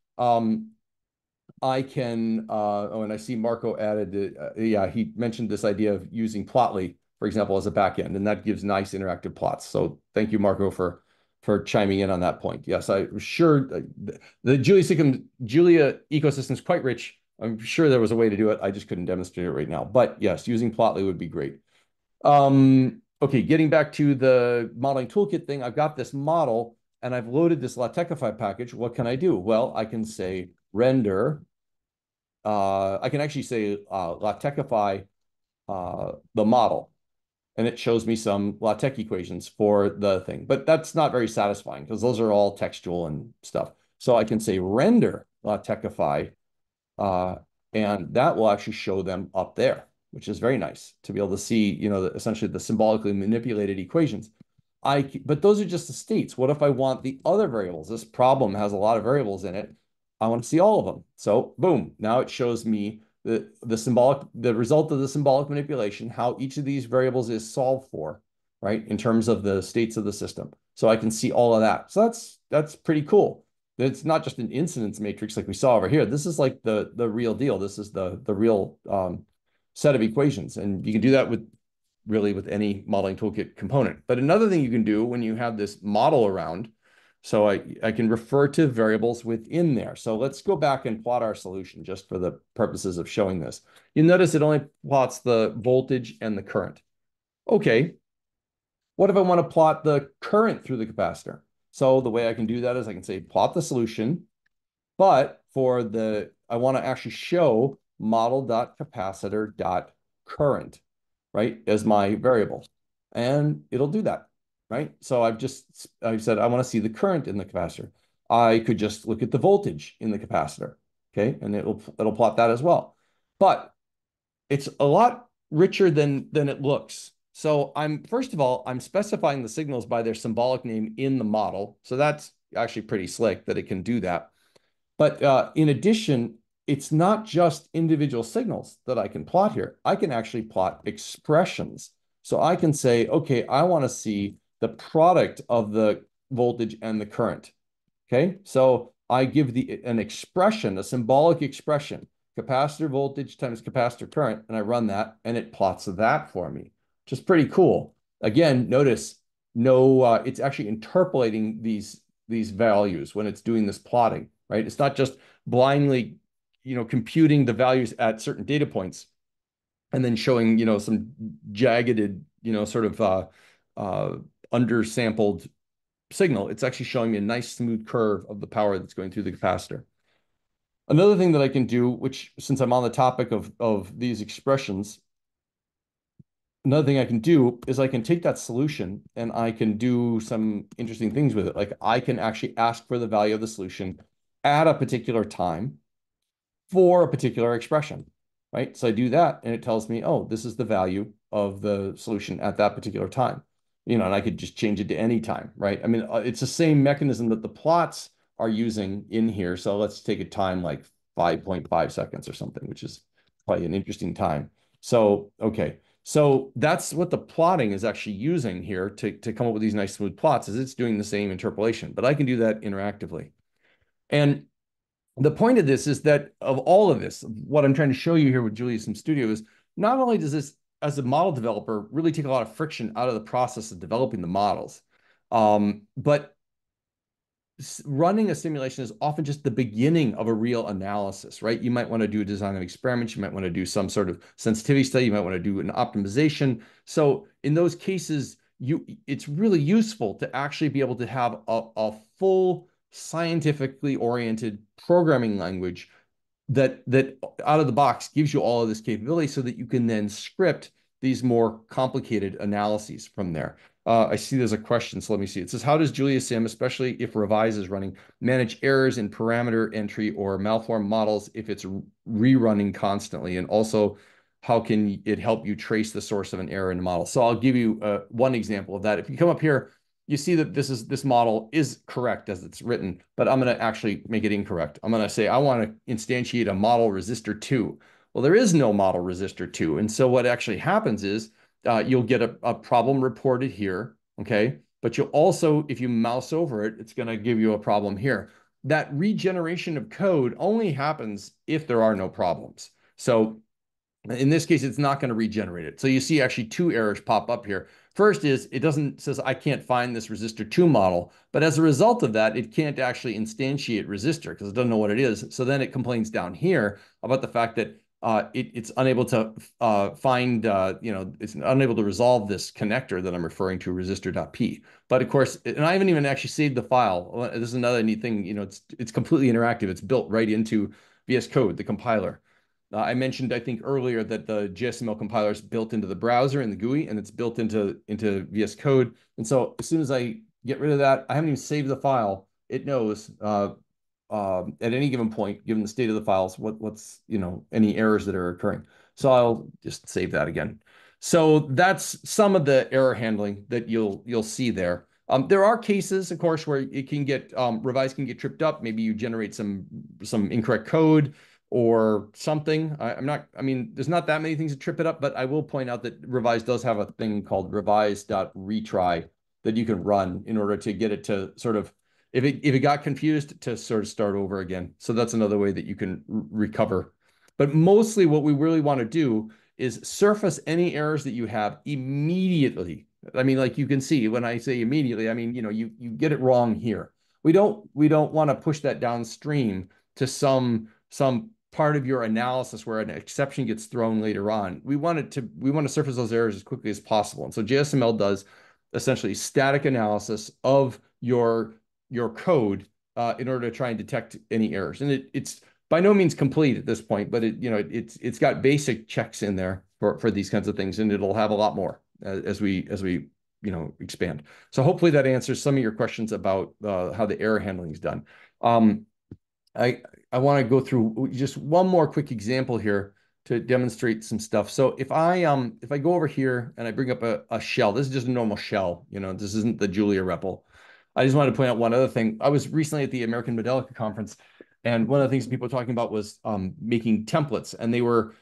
I can, oh, and I see Marco added, yeah, he mentioned this idea of using Plotly, for example, as a backend, and that gives nice interactive plots. So thank you, Marco, for chiming in on that point. Yes, I'm sure the Julia ecosystem is quite rich. I'm sure there was a way to do it. I just couldn't demonstrate it right now. But yes, using Plotly would be great. Okay, getting back to the modeling toolkit thing, I've got this model and I've loaded this LaTeXify package. What can I do? Well, I can say render. I can actually say LaTeXify the model, and it shows me some LaTeX equations for the thing. But that's not very satisfying because those are all textual and stuff. So I can say render LaTeXify, uh, and that will actually show them up there, which is very nice to be able to see, essentially the symbolically manipulated equations. But those are just the states. What if I want the other variables? This problem has a lot of variables in it. I want to see all of them. So boom, now it shows me the result of the symbolic manipulation, how each of these variables is solved for, right? In terms of the states of the system. So I can see all of that. So that's pretty cool. It's not just an incidence matrix like we saw over here. This is like the real deal. This is the real set of equations. And you can do that with any modeling toolkit component. But another thing you can do when you have this model around, so I can refer to variables within there. So let's go back and plot our solution just for the purposes of showing this. You'll notice it only plots the voltage and the current. Okay, what if I want to plot the current through the capacitor? So the way I can do that is I can say plot the solution, but I want to actually show model.capacitor.current, right, as my variable. And it'll do that, right? So I've said I want to see the current in the capacitor. I could just look at the voltage in the capacitor, okay? And it'll plot that as well. But it's a lot richer than it looks. So first of all, I'm specifying the signals by their symbolic name in the model. So that's actually pretty slick that it can do that. But in addition, it's not just individual signals that I can plot here. I can actually plot expressions. So I can say, okay, I want to see the product of the voltage and the current. Okay, so I give an expression, a symbolic expression, capacitor voltage times capacitor current, and I run that, and it plots that for me, which is pretty cool. Again, notice it's actually interpolating these values when it's doing this plotting, right? It's not just blindly, computing the values at certain data points and then showing, some jagged, sort of undersampled signal. It's actually showing me a nice smooth curve of the power that's going through the capacitor. Another thing that I can do, which since I'm on the topic of these expressions, another thing I can do is I can take that solution and I can do some interesting things with it. Like I can actually ask for the value of the solution at a particular time for a particular expression, right? So I do that and it tells me, oh, this is the value of the solution at that particular time. And I could just change it to any time, right? I mean, it's the same mechanism that the plots are using in here. So let's take a time like 5.5 seconds or something, which is probably an interesting time. So, okay. So that's what the plotting is actually using here to come up with these nice smooth plots, is it's doing the same interpolation, but I can do that interactively. And the point of this is that of all of this, what I'm trying to show you here with JuliaSim Studio is not only does this, as a model developer, really take a lot of friction out of the process of developing the models, but running a simulation is often just the beginning of a real analysis, right? You might want to do a design of experiments. You might want to do some sort of sensitivity study. You might want to do an optimization. So in those cases, it's really useful to actually be able to have a full scientifically oriented programming language that out of the box gives you all of this capability so that you can then script these more complicated analyses from there. I see there's a question, so let me see. It says, how does JuliaSim, especially if Revise is running, manage errors in parameter entry or malformed models if it's rerunning constantly? And also, how can it help you trace the source of an error in the model? So I'll give you one example of that. If you come up here, you see that this model is correct as it's written, but I'm going to actually make it incorrect. I'm going to say I want to instantiate a model resistor 2. Well, there is no model resistor 2. And so what actually happens is you'll get a problem reported here, okay? but you'll also, if you mouse over it, it's going to give you a problem here. That regeneration of code only happens if there are no problems. So in this case, it's not going to regenerate it. So you see actually two errors pop up here. First is says I can't find this resistor 2 model, but as a result of that, it can't actually instantiate resistor because it doesn't know what it is. So then it complains down here about the fact that it's unable to find, it's unable to resolve this connector that I'm referring to, resistor.p. But of course, and I haven't even actually saved the file. This is another neat thing. It's completely interactive. It's built right into VS Code, the compiler. I mentioned, I think earlier, that the JSML compiler is built into the browser in the GUI, and it's built into VS Code. And so as soon as I get rid of that, I haven't even saved the file. It knows at any given point, given the state of the files, what's any errors that are occurring. So I'll just save that again. So that's some of the error handling that you'll see there. There are cases, of course, where it can get revise can get tripped up. Maybe you generate some incorrect code or something. I mean, there's not that many things to trip it up, but I will point out that revise does have a thing called revise.retry that you can run in order to get it to sort of, if it got confused, to sort of start over again. So that's another way that you can recover. But mostly what we really want to do is surface any errors that you have immediately. I mean, like you can see when I say immediately, I mean, you get it wrong here. We don't want to push that downstream to some part of your analysis where an exception gets thrown later on. We want to surface those errors as quickly as possible. And so JSML does essentially static analysis of your code in order to try and detect any errors. And it's by no means complete at this point, but it's got basic checks in there for these kinds of things, and it'll have a lot more as we expand. So hopefully that answers some of your questions about how the error handling is done. I want to go through just one more quick example here to demonstrate some stuff. So if I go over here and I bring up a shell, this is just a normal shell. This isn't the Julia REPL. I just wanted to point out one other thing. I was recently at the American Modelica conference, and one of the things people were talking about was making templates, and they were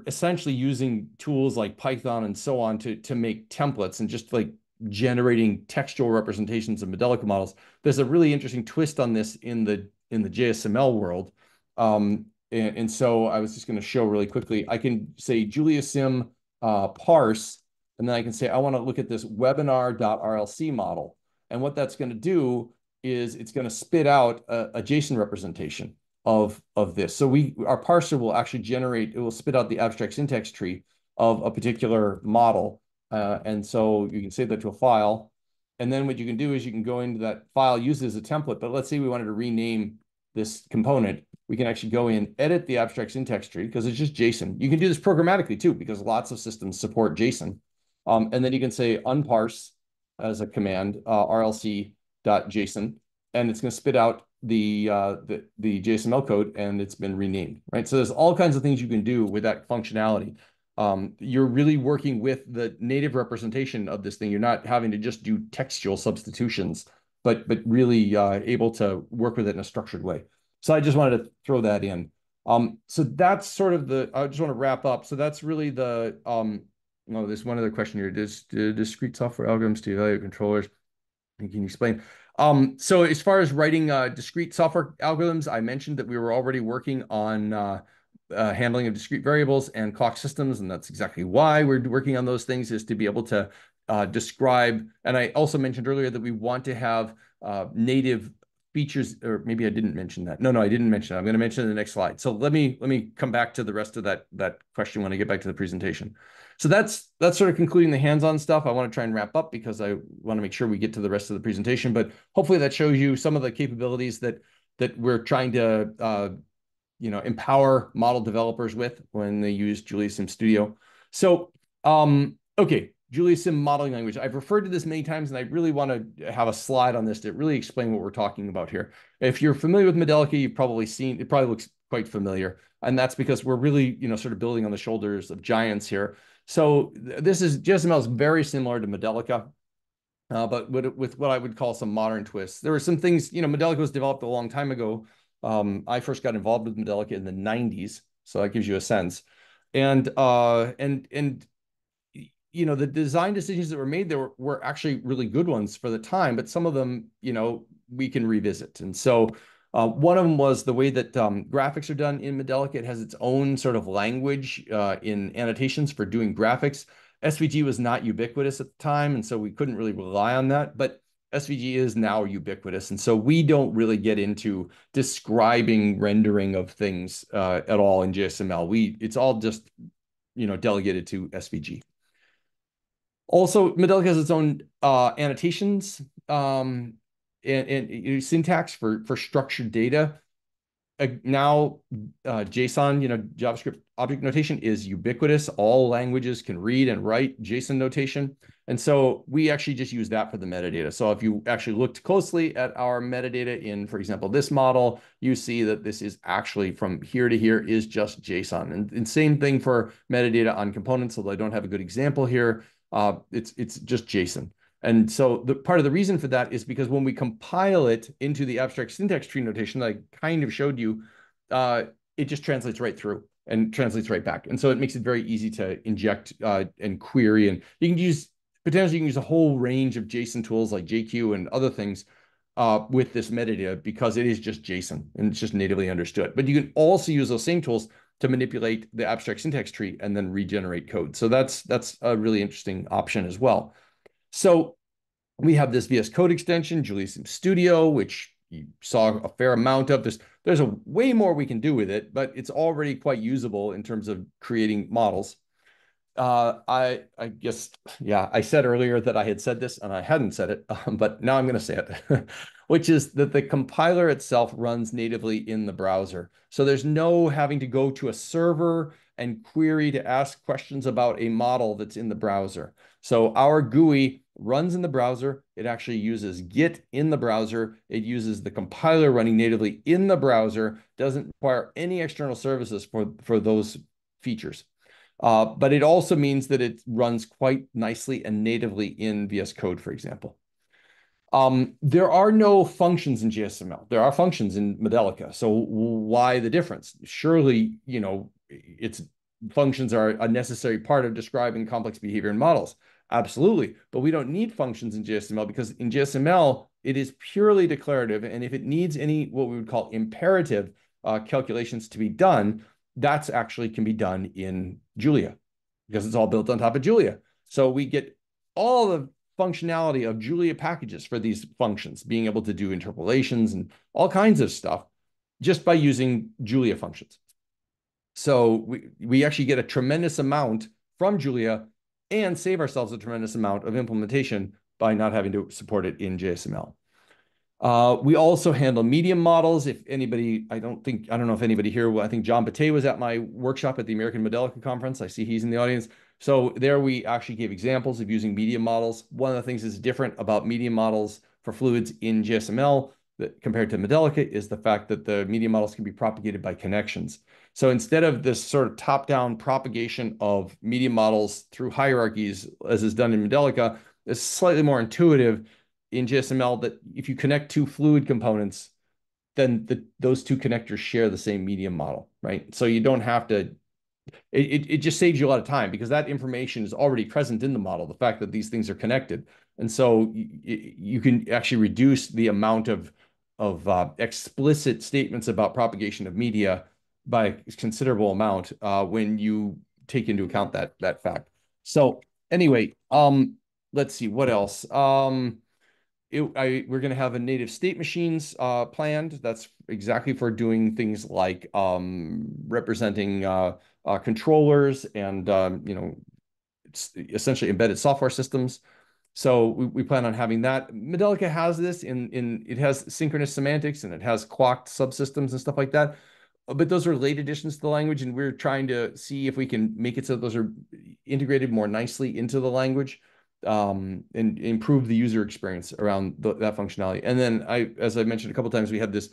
essentially using tools like Python and so on to make templates and just like generating textual representations of Modelica models. There's a really interesting twist on this in the JSML world. And so I was just going to show really quickly. I can say JuliaSim parse, and then I can say I want to look at this webinar.rlc model. And what that's going to do is it's going to spit out a JSON representation of this. So our parser will actually it will spit out the abstract syntax tree of a particular model. And so you can save that to a file. And then what you can do is you can go into that file, use it as a template. But let's say we wanted to rename this component. We can actually go in, edit the abstract syntax tree because it's just JSON. You can do this programmatically too, because lots of systems support JSON. And then you can say unparse as a command, rlc.json, and it's going to spit out the JSML code, and it's been renamed, right? So there's all kinds of things you can do with that functionality. You're really working with the native representation of this thing. You're not having to just do textual substitutions, but really able to work with it in a structured way. So I just wanted to throw that in. So that's sort of I just want to wrap up. So that's really there's one other question here. Does discrete software algorithms to evaluate controllers? Can you explain? So as far as writing discrete software algorithms, I mentioned that we were already working on handling of discrete variables and clock systems, and that's exactly why we're working on those things, is to be able to describe. And I also mentioned earlier that we want to have native features, or maybe I didn't mention that. No, I didn't mention that. I'm going to mention it in the next slide. So let me come back to the rest of that question when I get back to the presentation. So that's sort of concluding the hands-on stuff. I want to try and wrap up because I want to make sure we get to the rest of the presentation. But hopefully that shows you some of the capabilities that we're trying to empower model developers with when they use JuliaSim Studio. So okay, JuliaSim modeling language. I've referred to this many times, and I really want to have a slide on this to really explain what we're talking about here. If you're familiar with Modelica, you've probably seen it. Probably looks quite familiar, and that's because we're really sort of building on the shoulders of giants here. So JSML is very similar to Modelica, but with what I would call some modern twists. There were some things, Modelica was developed a long time ago. I first got involved with Modelica in the 90s, so that gives you a sense. And the design decisions that were made there were actually really good ones for the time, but some of them, we can revisit. And so one of them was the way that graphics are done in Modelica. It has its own sort of language in annotations for doing graphics. SVG was not ubiquitous at the time, and so we couldn't really rely on that. But SVG is now ubiquitous, and so we don't really get into describing rendering of things at all in JSML. It's all just delegated to SVG. Also, Modelica has its own annotations and syntax for structured data. Now, JSON, JavaScript object notation is ubiquitous. All languages can read and write JSON notation. And so we actually just use that for the metadata. So if you actually looked closely at our metadata in, for example, this model, you see that this is actually from here to here is just JSON. And same thing for metadata on components, although I don't have a good example here. It's just JSON. And so the part of the reason for that is because when we compile it into the abstract syntax tree notation that I kind of showed you, it just translates right through and translates right back. And so it makes it very easy to inject and query. And you can use a whole range of JSON tools like JQ and other things with this metadata because it is just JSON and it's just natively understood. But you can also use those same tools to manipulate the abstract syntax tree and then regenerate code. So that's a really interesting option as well. So we have this VS Code extension, JuliaSim Studio, which you saw a fair amount of. There's a way more we can do with it, but it's already quite usable in terms of creating models. I guess, yeah, I said earlier that I had said this and I hadn't said it, but now I'm going to say it, which is that the compiler itself runs natively in the browser. So there's no having to go to a server and query to ask questions about a model that's in the browser. So our GUI runs in the browser. It actually uses Git in the browser. It uses the compiler running natively in the browser, doesn't require any external services for those features. But it also means that it runs quite nicely and natively in VS Code, for example. There are no functions in JSML. There are functions in Modelica. So why the difference? Surely, functions are a necessary part of describing complex behavior in models. Absolutely. But we don't need functions in JSML because in JSML, it is purely declarative. And if it needs any, what we would call imperative calculations to be done, that's actually can be done in Julia because it's all built on top of Julia. So we get all the functionality of Julia packages for these functions, being able to do interpolations and all kinds of stuff just by using Julia functions. So we actually get a tremendous amount from Julia and save ourselves a tremendous amount of implementation by not having to support it in JSML. We also handle medium models. If anybody, I don't know if anybody here, I think John Batey was at my workshop at the American Modelica Conference. I see he's in the audience. So there we actually gave examples of using medium models. One of the things that's different about medium models for fluids in JSML compared to Modelica is the fact that the medium models can be propagated by connections. So instead of this sort of top-down propagation of medium models through hierarchies, as is done in Modelica, it's slightly more intuitive in JSML that if you connect two fluid components, then those two connectors share the same medium model, right? So you don't have to, it just saves you a lot of time because that information is already present in the model, the fact that these things are connected. And so you can actually reduce the amount of explicit statements about propagation of media by a considerable amount when you take into account that fact. So anyway, let's see, what else? We're going to have a native state machines planned. That's exactly for doing things like representing controllers and essentially embedded software systems. So we plan on having that. Modelica has this it has synchronous semantics and it has clocked subsystems and stuff like that. But those are late additions to the language, and we're trying to see if we can make it so those are integrated more nicely into the language. And improve the user experience around that functionality. And then as I mentioned a couple of times, we have this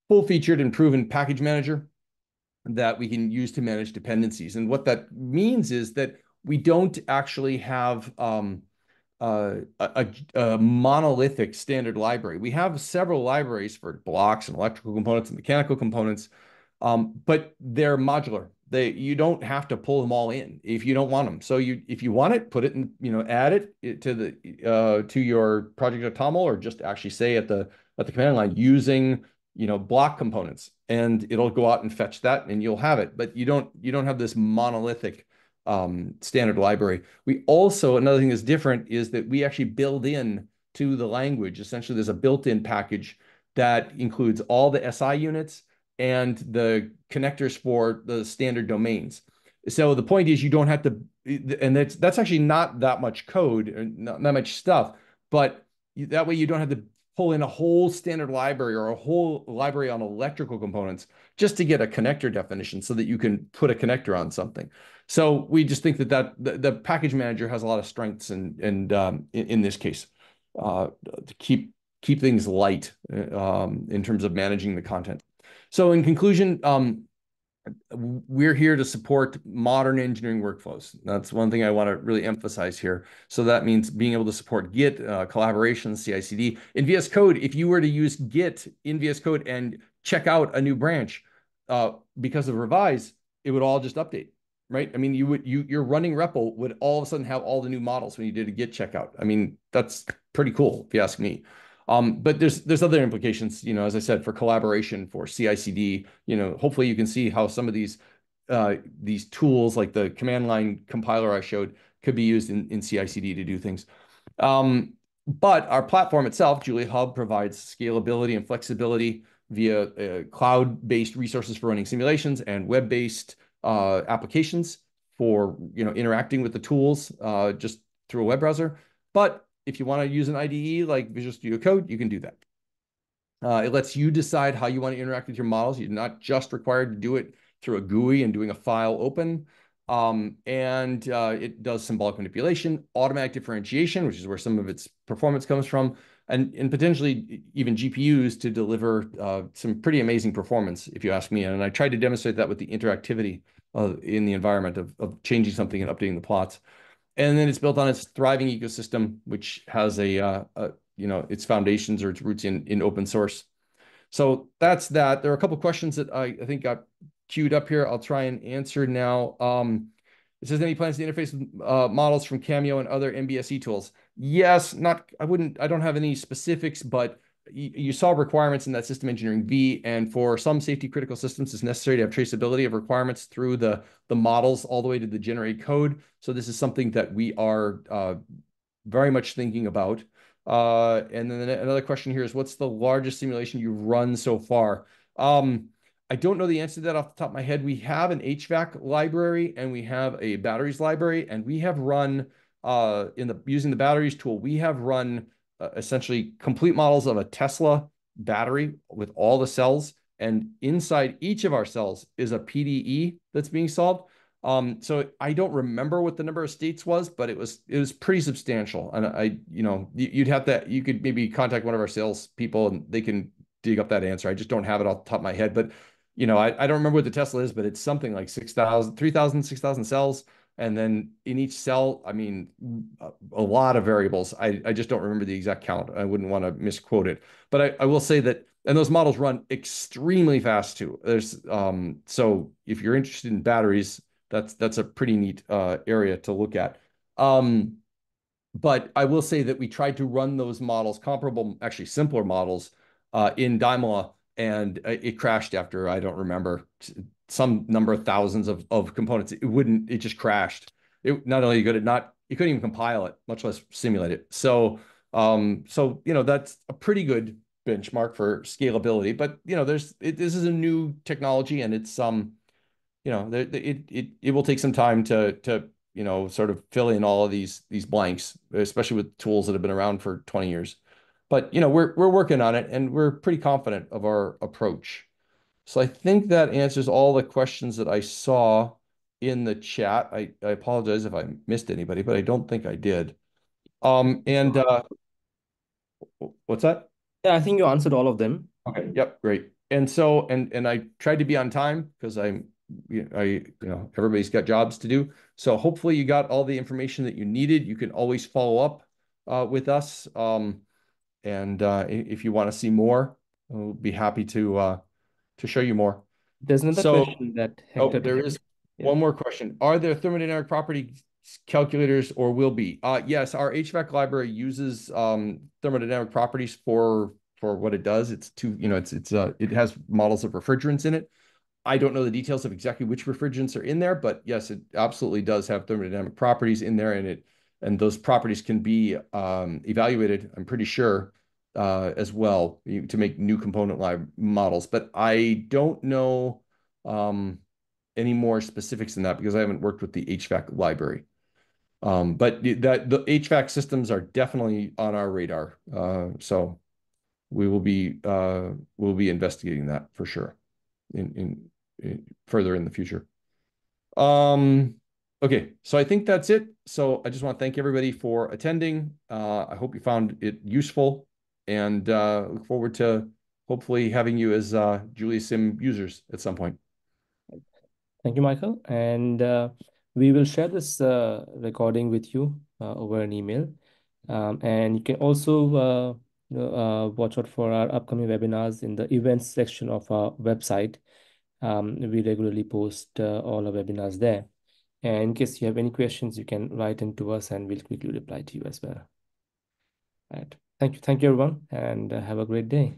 full-featured and proven package manager that we can use to manage dependencies. And what that means is that we don't actually have a monolithic standard library. We have several libraries for blocks and electrical components and mechanical components, but they're modular. you don't have to pull them all in if you don't want them. So if you want it, put it in, add it to to your project.toml, or just actually say at the command line using block components, and it'll go out and fetch that, and you'll have it. But you don't have this monolithic standard library. We also, another thing that's different is that we actually build in to the language. Essentially, there's a built-in package that includes all the SI units and the connectors for the standard domains. So the point is, you don't have to, and that's actually not that much code, or not that much stuff, but that way you don't have to pull in a whole standard library or a whole library on electrical components just to get a connector definition so that you can put a connector on something. So we just think that the package manager has a lot of strengths, and in this case, to keep things light in terms of managing the content. So in conclusion, we're here to support modern engineering workflows. That's one thing I want to really emphasize here. So that means being able to support Git, collaboration, CI/CD. In VS Code, if you were to use Git in VS Code and check out a new branch because of revise, it would all just update, right? I mean, your running REPL would all of a sudden have all the new models when you did a Git checkout. I mean, that's pretty cool if you ask me. But there's other implications, as I said, for collaboration, for CI/CD. Hopefully you can see how some of these tools, like the command line compiler I showed, could be used in CI/CD to do things. But our platform itself, JuliaHub, provides scalability and flexibility via cloud-based resources for running simulations and web-based applications for interacting with the tools just through a web browser. But if you want to use an IDE like Visual Studio Code, you can do that. It lets you decide how you want to interact with your models. You're not just required to do it through a GUI and doing a file open. It does symbolic manipulation, automatic differentiation, which is where some of its performance comes from, and potentially even GPUs to deliver some pretty amazing performance, if you ask me. And I tried to demonstrate that with the interactivity in the environment of changing something and updating the plots. And then it's built on its thriving ecosystem, which has its foundations or its roots in open source. So that's that. There are a couple of questions that I think got queued up here. I'll try and answer now. It says, any plans to interface with models from Cameo and other MBSE tools? Yes, I don't have any specifics, but you saw requirements in that system engineering V, and for some safety critical systems, it's necessary to have traceability of requirements through the models all the way to the generated code. So this is something that we are very much thinking about. And then another question here is, what's the largest simulation you've run so far? I don't know the answer to that off the top of my head. We have an HVAC library and we have a batteries library, and we have run using the batteries tool, we have run essentially complete models of a Tesla battery with all the cells, and inside each of our cells is a PDE that's being solved. So I don't remember what the number of states was, but it was pretty substantial. And you could maybe contact one of our sales people and they can dig up that answer. I just don't have it off the top of my head, but I don't remember what the Tesla is, but it's something like 6,000, 3,000, 6,000 cells. And then in each cell, I mean, a lot of variables. I just don't remember the exact count. I wouldn't want to misquote it. But I will say that, and those models run extremely fast too. So if you're interested in batteries, that's a pretty neat area to look at. But I will say that we tried to run those models, comparable, actually simpler models, in Daimler, and it crashed after, I don't remember, some number of thousands of components. It just crashed. Not only you couldn't even compile it, much less simulate it. So that's a pretty good benchmark for scalability. But this is a new technology, and it's it will take some time to sort of fill in all of these blanks, especially with tools that have been around for 20 years. But we're working on it, and we're pretty confident of our approach. So I think that answers all the questions that I saw in the chat. I apologize if I missed anybody, but I don't think I did. And what's that? Yeah, I think you answered all of them. Okay. Yep. Great. And so, and I tried to be on time because everybody's got jobs to do. So hopefully you got all the information that you needed. You can always follow up with us. And if you want to see more, we'll be happy to show you more. There's another So, question that Hector there is. Yeah. One more question. Are there thermodynamic property calculators or will be? Yes, our HVAC library uses thermodynamic properties for what it does. It's it has models of refrigerants in it. I don't know the details of exactly which refrigerants are in there, but yes, it absolutely does have thermodynamic properties in there, and those properties can be evaluated, I'm pretty sure, as well to make new component lib models. But I don't know any more specifics than that because I haven't worked with the HVAC library. But that the HVAC systems are definitely on our radar. So we'll be investigating that for sure in further in the future. Okay, so I think that's it. So I just want to thank everybody for attending. I hope you found it useful and look forward to hopefully having you as JuliaSim users at some point. Thank you, Michael. And we will share this recording with you over an email. And you can also watch out for our upcoming webinars in the events section of our website. We regularly post all our webinars there. And in case you have any questions, you can write into us and we'll quickly reply to you as well. Right. Thank you. Thank you, everyone, and have a great day.